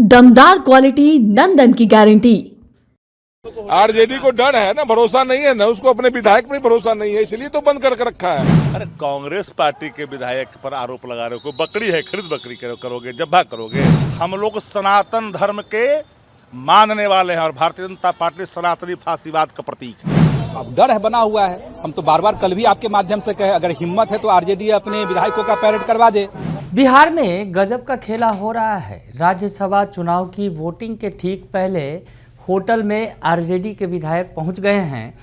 दमदार क्वालिटी नंदन की guarantee. RJD को डर है ना, भरोसा नहीं है ना, उसको अपने विधायक पर भरोसा नहीं है, इसलिए तो बंद कर रखा है। अरे कांग्रेस पार्टी के विधायक पर आरोप लगा रहे हो, बकरी है खरीद बकरी करोगे, जब्बा करोगे। हम लोग सनातन धर्म के मानने वाले हैं और भारतीय जनता पार्टी सनातनी फासीवाद का प्रतीक है। अब डर है बना हुआ है। हम तो बार बार कल भी आपके माध्यम से कहे, अगर हिम्मत है तो आरजेडी अपने विधायकों का पैरेड करवा दे। बिहार में गजब का खेला हो रहा है। राज्यसभा चुनाव की वोटिंग के ठीक पहले होटल में आरजेडी के विधायक पहुंच गए हैं,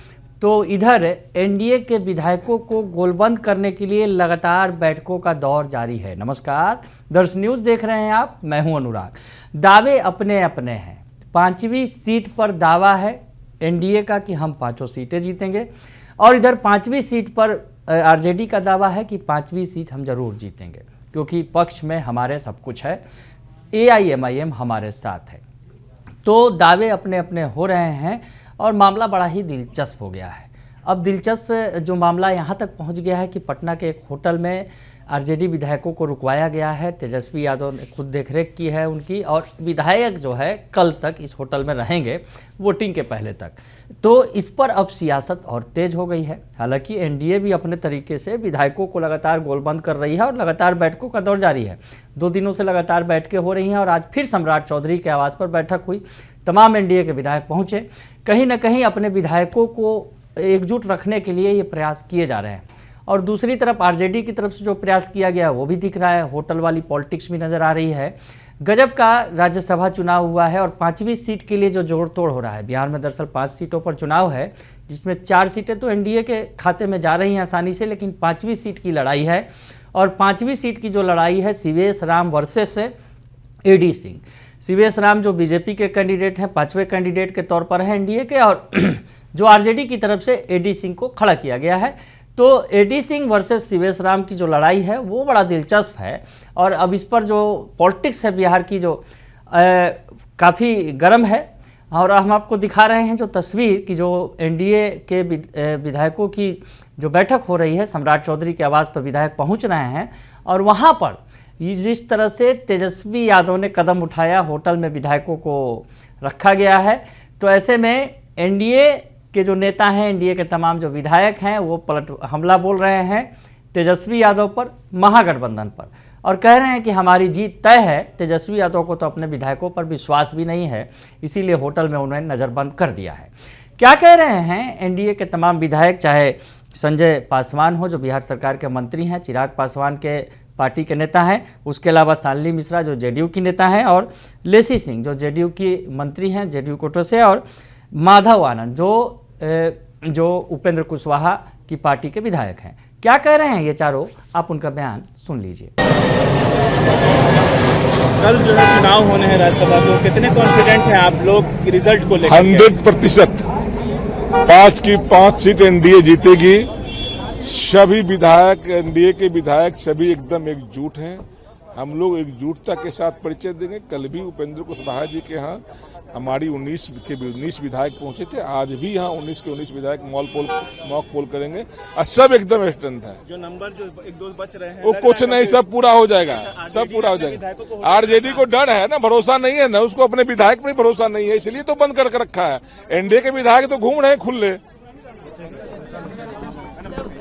तो इधर एनडीए के विधायकों को गोलबंद करने के लिए लगातार बैठकों का दौर जारी है। नमस्कार, दर्श न्यूज़ देख रहे हैं आप, मैं हूं अनुराग। दावे अपने अपने हैं। 5वीं सीट पर दावा है एनडीए का कि हम 5 सीटें जीतेंगे, और इधर 5वीं सीट पर आरजेडी का दावा है कि 5वीं सीट हम जरूर जीतेंगे, क्योंकि पक्ष में हमारे सब कुछ है, AIMIM हमारे साथ है। तो दावे अपने अपने हो रहे हैं और मामला बड़ा ही दिलचस्प हो गया है। अब दिलचस्प जो मामला यहाँ तक पहुँच गया है कि पटना के एक होटल में आरजेडी विधायकों को रुकवाया गया है। तेजस्वी यादव ने खुद देखरेख की है उनकी, और विधायक जो है कल तक इस होटल में रहेंगे वोटिंग के पहले तक। तो इस पर अब सियासत और तेज हो गई है। हालांकि एनडीए भी अपने तरीके से विधायकों को लगातार गोलबंद कर रही है और लगातार बैठकों का दौर जारी है। 2 दिनों से लगातार बैठकें हो रही हैं और आज फिर सम्राट चौधरी के आवास पर बैठक हुई। तमाम एनडीए के विधायक पहुँचे। कहीं ना कहीं अपने विधायकों को एकजुट रखने के लिए ये प्रयास किए जा रहे हैं, और दूसरी तरफ आरजेडी की तरफ से जो प्रयास किया गया वो भी दिख रहा है। होटल वाली पॉलिटिक्स भी नज़र आ रही है। गजब का राज्यसभा चुनाव हुआ है और 5वीं सीट के लिए जो जोड़ तोड़ हो रहा है। बिहार में दरअसल 5 सीटों पर चुनाव है, जिसमें 4 सीटें तो एनडीए के खाते में जा रही हैं आसानी से, लेकिन 5वीं सीट की लड़ाई है। और 5वीं सीट की जो लड़ाई है CVS Ram versus AD Singh. CVS Ram जो बीजेपी के कैंडिडेट हैं, 5वें कैंडिडेट के तौर पर हैं एनडीए के, और जो आरजेडी की तरफ से AD सिंह को खड़ा किया गया है। तो AD Singh versus CVS Ram की जो लड़ाई है वो बड़ा दिलचस्प है। और अब इस पर जो पॉलिटिक्स है बिहार की जो काफ़ी गर्म है, और हम आपको दिखा रहे हैं जो तस्वीर की जो एनडीए के विधायकों की जो बैठक हो रही है। सम्राट चौधरी के आवास पर विधायक पहुंच रहे हैं, और वहां पर जिस तरह से तेजस्वी यादव ने कदम उठाया, होटल में विधायकों को रखा गया है। तो ऐसे में एनडीए के जो नेता हैं, एनडीए के तमाम जो विधायक हैं, वो पलट हमला बोल रहे हैं तेजस्वी यादव पर, महागठबंधन पर, और कह रहे हैं कि हमारी जीत तय है। तेजस्वी यादव को तो अपने विधायकों पर विश्वास भी नहीं है, इसीलिए होटल में उन्होंने नज़रबंद कर दिया है। क्या कह रहे हैं एनडीए के तमाम विधायक, चाहे संजय पासवान हो जो बिहार सरकार के मंत्री हैं, चिराग पासवान के पार्टी के नेता हैं, उसके अलावा शालिनी मिश्रा जो जेडीयू की नेता हैं, और लेसी सिंह जो जेडीयू की मंत्री हैं जेडीयू कोटे से, और माधव आनंद जो उपेंद्र कुशवाहा की पार्टी के विधायक हैं। क्या कह रहे हैं ये चारों, आप उनका बयान सुन लीजिए। कल जो है चुनाव होने हैं राज्यसभा को, कितने कॉन्फिडेंट हैं आप लोग रिजल्ट को लेकर? 100%। 5 की 5 सीट एनडीए जीतेगी। सभी विधायक, एनडीए के विधायक सभी एकदम एकजुट हैं। हम लोग एकजुटता के साथ परिचय देंगे। कल भी उपेंद्र कुशवाहा जी के यहाँ हमारी 19 विधायक पहुंचे थे। आज भी यहाँ 19 के 19 विधायक मॉक पोल करेंगे, और सब एकदम स्ट्रेंथ है। जो नंबर जो 1-2 बच रहे हैं वो कुछ नहीं, सब पूरा हो जाएगा, सब पूरा हो जाएगा। आरजेडी को डर है ना, भरोसा नहीं है ना, उसको अपने विधायक पर भरोसा नहीं है, इसलिए तो बंद कर रखा है। एनडीए के विधायक तो घूम रहे हैं खुले।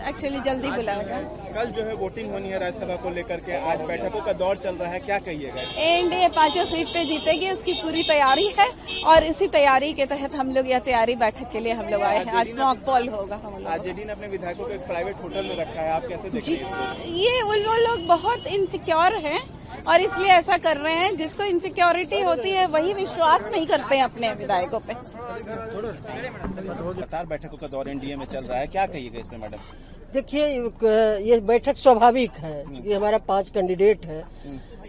एक्चुअली जल्दी बुलाएगा। कल जो है वोटिंग होनी है राज्यसभा को लेकर के, आज बैठकों का दौर चल रहा है, क्या कहिएगा? एनडीए 5 सीट पे जीतेगी, उसकी पूरी तैयारी है, और इसी तैयारी के तहत हम लोग यह तैयारी बैठक के लिए हम लोग आए हैं। आज मॉक पोल होगा हम लोग। आरजेडी ने अपने विधायकों को एक प्राइवेट होटल में रखा है, आप कैसे देखते हैं? ये वो लोग बहुत इनसिक्योर हैं और इसलिए ऐसा कर रहे हैं। जिसको इनसिक्योरिटी होती है वही विश्वास नहीं करते हैं अपने विधायकों पे। लगातार बैठकों का दौर एनडीए में चल रहा है, क्या कहिएगा इसमें मैडम? देखिए, ये बैठक स्वाभाविक है क्योंकि हमारा 5 कैंडिडेट है।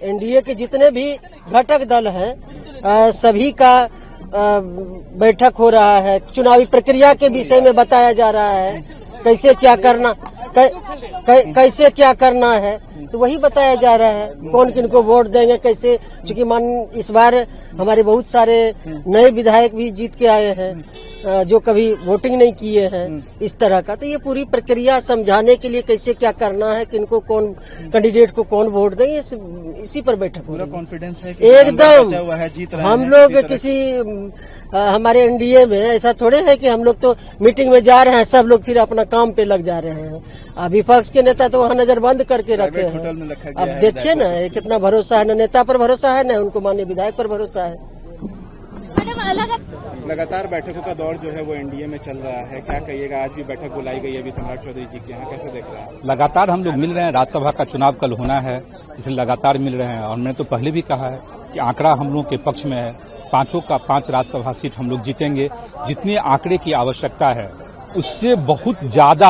एनडीए के जितने भी घटक दल हैं सभी का बैठक हो रहा है। चुनावी प्रक्रिया के विषय में बताया जा रहा है, कैसे क्या करना कैसे क्या करना है, तो वही बताया जा रहा है। कौन किन को वोट देंगे, कैसे, क्योंकि इस बार हमारे बहुत सारे नए विधायक भी जीत के आए हैं। जो कभी वोटिंग नहीं किए हैं इस तरह का। तो ये पूरी प्रक्रिया समझाने के लिए कैसे क्या करना है, किनको कौन कैंडिडेट को कौन वोट दें, इसी पर बैठक पूरा होगी। कॉन्फिडेंस है कि एकदम बचा हुआ है, जीत रहे हम हैं, लोग इसी तरह किसी हमारे एनडीए में ऐसा थोड़े है कि हम लोग तो मीटिंग में जा रहे हैं, सब लोग फिर अपना काम पे लग जा रहे हैं। विपक्ष के नेता तो वहाँ नजर बंद करके रखे प्राइवेट होटल में रखा हैं। गया अब है देखिए ना विधायक ये कितना भरोसा है, न नेता पर भरोसा है, न उनको माननीय विधायक पर भरोसा है। लगातार बैठकों का दौर जो है वो एनडीए में चल रहा है, क्या कहिएगा? आज भी बैठक बुलाई गई है अभी सम्राट चौधरी जी के यहाँ, कैसे देख रहा है? लगातार हम लोग मिल रहे हैं, राज्यसभा का चुनाव कल होना है, इसलिए लगातार मिल रहे हैं। और मैंने तो पहले भी कहा है कि आंकड़ा हम लोग के पक्ष में है, 5 का 5 राज्यसभा सीट हम लोग जीतेंगे। जितने आंकड़े की आवश्यकता है उससे बहुत ज्यादा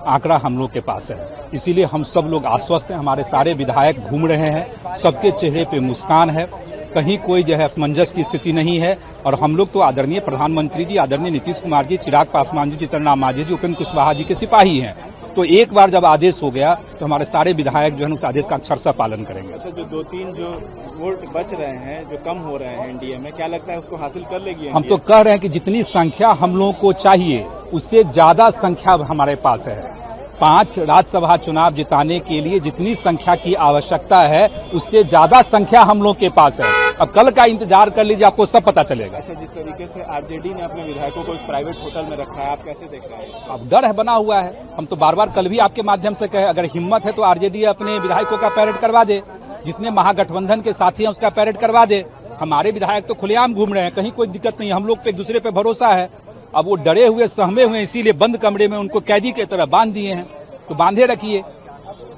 आंकड़ा हम लोग के पास है, इसीलिए हम सब लोग आश्वस्त हैं। हमारे सारे विधायक घूम रहे हैं, सबके चेहरे पे मुस्कान है, कहीं कोई जो है असमंजस की स्थिति नहीं है। और हम लोग तो आदरणीय प्रधानमंत्री जी, आदरणीय नीतीश कुमार जी, चिराग पासवान जी, जीतन मांझी जी, उपेंद्र कुशवाहा जी के सिपाही हैं। तो एक बार जब आदेश हो गया तो हमारे सारे विधायक जो है उस आदेश का अक्षरशः पालन करेंगे। अच्छा, जो 2-3 जो वोट बच रहे हैं, जो कम हो रहे हैं एनडीए में, क्या लगता है उसको हासिल कर लेगी हम तो कह रहे हैं कि जितनी संख्या हम लोगों को चाहिए उससे ज्यादा संख्या हमारे पास है। 5 राज्यसभा चुनाव जिताने के लिए जितनी संख्या की आवश्यकता है उससे ज्यादा संख्या हम लोग के पास है। अब कल का इंतजार कर लीजिए, आपको सब पता चलेगा। अच्छा, जिस तरीके से आरजेडी ने अपने विधायकों को एक प्राइवेट होटल में रखा है, आप कैसे देख रहे हैं? अब डर है बना हुआ है। हम तो बार बार कल भी आपके माध्यम से कहे, अगर हिम्मत है तो आरजेडी अपने विधायकों का पैरेड करवा दे, जितने महागठबंधन के साथी हैं उसका पैरेड करवा दे। हमारे विधायक तो खुलेआम घूम रहे हैं, कहीं कोई दिक्कत नहीं, हम लोग पे एक दूसरे पे भरोसा है। अब वो डरे हुए सहमे हुए, इसीलिए बंद कमरे में उनको कैदी की तरह बांध दिए हैं, तो बांधे रखिए।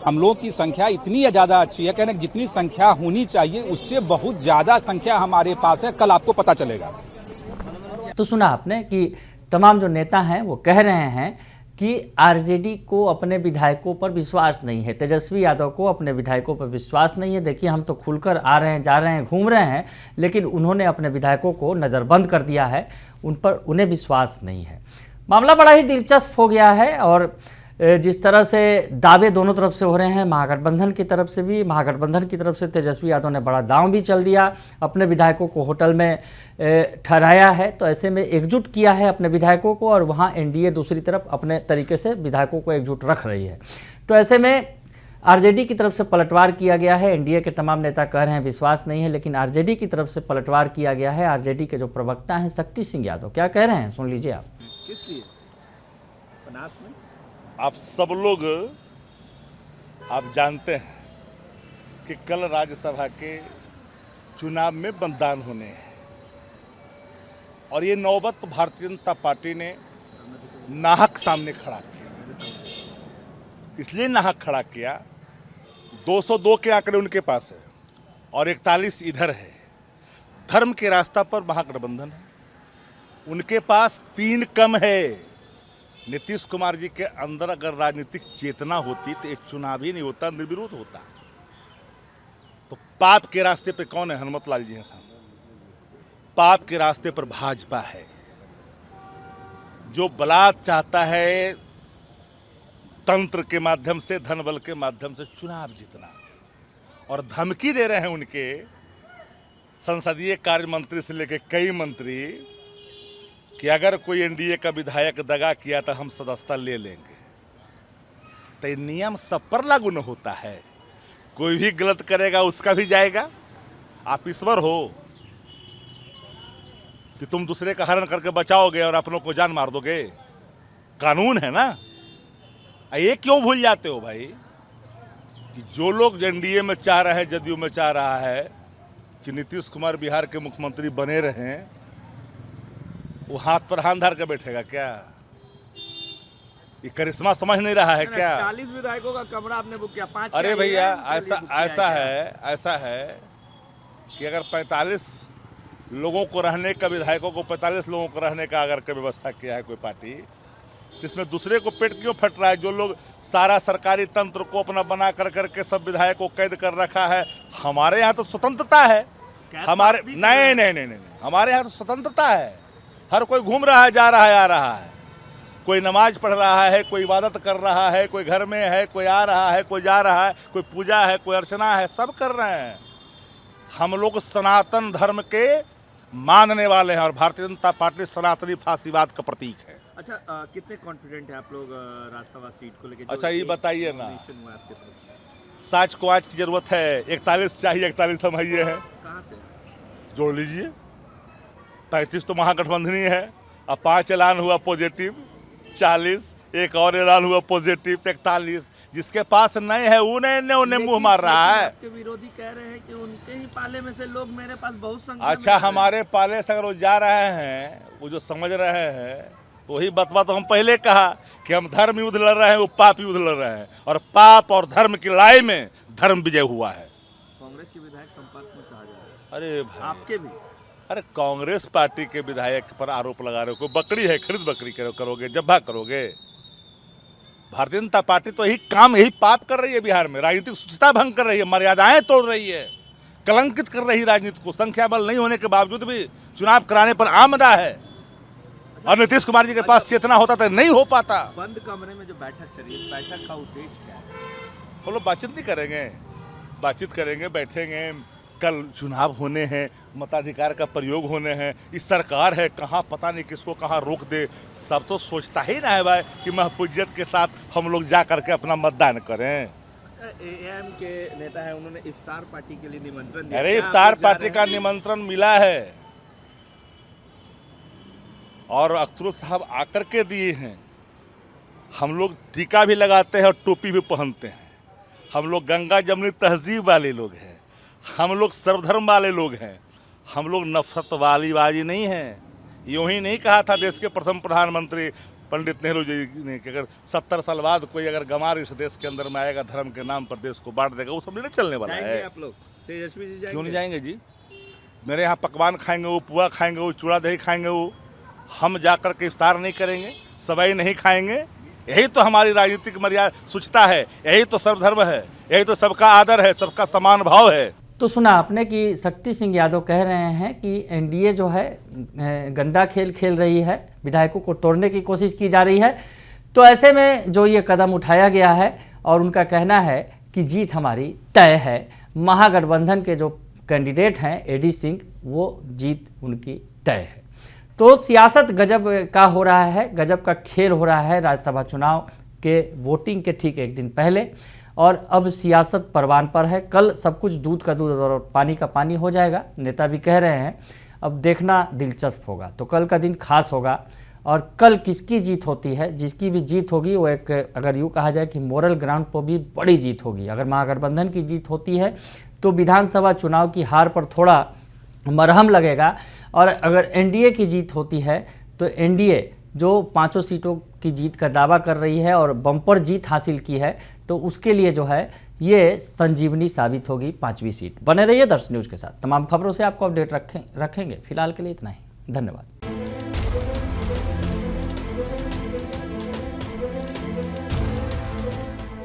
हम लोग की संख्या इतनी ज्यादा अच्छी है, कहने जितनी संख्या होनी चाहिए उससे बहुत ज्यादा संख्या हमारे पास है, कल आपको पता चलेगा। तो सुना आपने कि तमाम जो नेता हैं वो कह रहे हैं कि आरजेडी को अपने विधायकों पर विश्वास नहीं है, तेजस्वी यादव को अपने विधायकों पर विश्वास नहीं है। देखिए, हम तो खुलकर आ रहे हैं, जा रहे हैं, घूम रहे हैं, लेकिन उन्होंने अपने विधायकों को नज़रबंद कर दिया है, उन पर उन्हें विश्वास नहीं है। मामला बड़ा ही दिलचस्प हो गया है और जिस तरह से दावे दोनों तरफ से हो रहे हैं, महागठबंधन की तरफ से भी, महागठबंधन की तरफ से तेजस्वी यादव ने बड़ा दांव भी चल दिया, अपने विधायकों को होटल में ठहराया है। तो ऐसे में एकजुट किया है अपने विधायकों को, और वहाँ एनडीए दूसरी तरफ अपने तरीके से विधायकों को एकजुट रख रही है। तो ऐसे में आरजेडी की तरफ से पलटवार किया गया है। एनडीए के तमाम नेता कह रहे हैं विश्वास नहीं है, लेकिन आरजेडी की तरफ से पलटवार किया गया है। आरजेडी के जो प्रवक्ता हैं शक्ति सिंह यादव क्या कह रहे हैं, सुन लीजिए आप। किस लिए बनास में आप सब लोग आप जानते हैं कि कल राज्यसभा के चुनाव में मतदान होने हैं, और ये नौबत भारतीय जनता पार्टी ने नाहक सामने खड़ा किया। इसलिए नाहक खड़ा किया, 202 के आंकड़े उनके पास है और 41 इधर है। धर्म के रास्ता पर महागठबंधन है, उनके पास 3 कम है। नीतीश कुमार जी के अंदर अगर राजनीतिक चेतना होती तो एक चुनाव ही नहीं होता, निर्विरोध होता। तो पाप के रास्ते पे कौन है? हनुमत लाल जी हैं साहब। पाप के रास्ते पर भाजपा है, जो बलात् चाहता है तंत्र के माध्यम से, धन बल के माध्यम से चुनाव जीतना, और धमकी दे रहे हैं उनके संसदीय कार्य मंत्री से लेकर कई मंत्री कि अगर कोई एनडीए का विधायक दगा किया तो हम सदस्यता ले लेंगे। तो ये नियम सब पर लागू न होता है, कोई भी गलत करेगा उसका भी जाएगा। आप ईश्वर हो कि तुम दूसरे का हरण करके बचाओगे और अपनों को जान मार दोगे? कानून है ना। ये क्यों भूल जाते हो भाई कि जो लोग एनडीए में चाह रहे हैं, जदयू में चाह रहा है कि नीतीश कुमार बिहार के मुख्यमंत्री बने रहें, वो हाथ पर हाथ धर के बैठेगा क्या? ये करिश्मा समझ नहीं रहा है क्या? 40 विधायकों का कमरा आपने बुक किया, 5। अरे भैया, ऐसा है कि अगर 45 लोगों को रहने का, विधायकों को 45 लोगों को रहने का अगर कोई व्यवस्था किया है कोई पार्टी, जिसमें दूसरे को पेट क्यों फट रहा है? जो लोग सारा सरकारी तंत्र को अपना बना कर करके सब विधायकों को कैद कर रखा है। हमारे यहाँ तो स्वतंत्रता है, हमारे नहीं, हमारे यहाँ तो स्वतंत्रता है। हर कोई घूम रहा है, जा रहा है, आ रहा है, कोई नमाज पढ़ रहा है, कोई इबादत कर रहा है, कोई घर में है, कोई आ रहा है, कोई जा रहा है, कोई पूजा है, कोई अर्चना है, सब कर रहे हैं। हम लोग सनातन धर्म के मानने वाले हैं और भारतीय जनता पार्टी सनातनी फासीवाद का प्रतीक है। अच्छा, कितने कॉन्फिडेंट है आप लोग राज्यसभा सीट को लेकर? अच्छा, ये बताइए ना, साच को आज की जरूरत है, 41 चाहिए, 41 हम ये है, कहाँ से जोड़ लीजिए। 35 तो महागठबंधन ही है, अब 5 ऐलान हुआ पॉजिटिव, 40 एक और ऐलान हुआ पॉजिटिव, 43 जिसके पास नहीं है उन्हें मुंह मार रहा है। आपके विरोधी कह रहे हैं कि उनके ही पाले में से लोग मेरे पास बहुत संख्या अच्छा, हमारे पाले से अगर वो जा रहे हैं, वो जो समझ रहे हैं, तो वही बतवा तो हम पहले कहा कि हम धर्म युद्ध लड़ रहे हैं, वो पाप युद्ध लड़ रहे हैं, और पाप और धर्म की लड़ाई में धर्म विजय हुआ है। कांग्रेस के विधायक संपर्क में कहा जा रहा है। अरे भाई, आपके भी? अरे कांग्रेस पार्टी के विधायक पर आरोप लगा रहे हो, कोई बकरी है, खरीद बकरी करोगे, जब्बा करोगे। भारतीय जनता पार्टी तो यही पाप कर रही है बिहार में, राजनीतिक शुचिता भंग कर रही है, मर्यादाएं तोड़ रही है, कलंकित कर रही राजनीति को। संख्या बल नहीं होने के बावजूद भी चुनाव कराने पर आमदा है, और नीतीश कुमार जी के पास चेतना होता तो नहीं हो पाता। बंद कमरे में जो बैठक चली, इस बैठक का उद्देश्य क्या है? हम लोग बातचीत नहीं करेंगे, बातचीत करेंगे, बैठेंगे, कल चुनाव होने हैं, मताधिकार का प्रयोग होने हैं, इस सरकार है, कहाँ पता नहीं किसको कहाँ रोक दे। सब तो सोचता ही ना है भाई कि महफूजियत के साथ हम लोग जा करके अपना मतदान करें। एएम के नेता है, उन्होंने इफ्तार पार्टी के लिए निमंत्रण दिया। अरे इफ्तार पार्टी का निमंत्रण मिला है, और अख्तर साहब आकर के दिए हैं। हम लोग टीका भी लगाते हैं और टोपी भी पहनते हैं। हम लोग गंगा जमुनी तहजीब वाले लोग हैं, हम लोग सर्वधर्म वाले लोग हैं, हम लोग नफरत वाली बाजी नहीं हैं। यूँ ही नहीं कहा था देश के प्रथम प्रधानमंत्री पंडित नेहरू जी ने कि अगर 70 साल बाद कोई अगर गंवार इस देश के अंदर में आएगा, धर्म के नाम पर देश को बांट देगा, वो सब नहीं चलने वाला है। आप लोग तेजस्वी जी जाएंगे? क्यों नहीं जाएंगे जी? मेरे यहाँ पकवान खाएंगे, वो पुआ खाएंगे, वो चूड़ा दही खाएंगे, वो हम जाकर के इफ्तार नहीं करेंगे, सवाई नहीं खाएंगे। यही तो हमारी राजनीतिक मर्यादा शुचिता है, यही तो सर्वधर्म है, यही तो सबका आदर है, सबका समान भाव है। तो सुना आपने कि शक्ति सिंह यादव कह रहे हैं कि एनडीए जो है गंदा खेल खेल रही है, विधायकों को तोड़ने की कोशिश की जा रही है। तो ऐसे में जो ये कदम उठाया गया है, और उनका कहना है कि जीत हमारी तय है, महागठबंधन के जो कैंडिडेट हैं एडी सिंह, वो जीत उनकी तय है। तो सियासत गजब का हो रहा है, गजब का खेल हो रहा है राज्यसभा चुनाव के वोटिंग के ठीक एक दिन पहले, और अब सियासत परवान पर है। कल सब कुछ दूध का दूध और पानी का पानी हो जाएगा, नेता भी कह रहे हैं। अब देखना दिलचस्प होगा, तो कल का दिन खास होगा। और कल किसकी जीत होती है, जिसकी भी जीत होगी वो एक, अगर यूँ कहा जाए कि मोरल ग्राउंड पर भी बड़ी जीत होगी। अगर महागठबंधन की जीत होती है तो विधानसभा चुनाव की हार पर थोड़ा मरहम लगेगा, और अगर एनडीए की जीत होती है तो एनडीए जो 5 सीटों की जीत का दावा कर रही है और बम्पर जीत हासिल की है, तो उसके लिए जो है ये संजीवनी साबित होगी 5वीं सीट। बने रहिए दर्श न्यूज़ के साथ, तमाम खबरों से आपको अपडेट रखेंगे। फिलहाल के लिए इतना ही, धन्यवाद।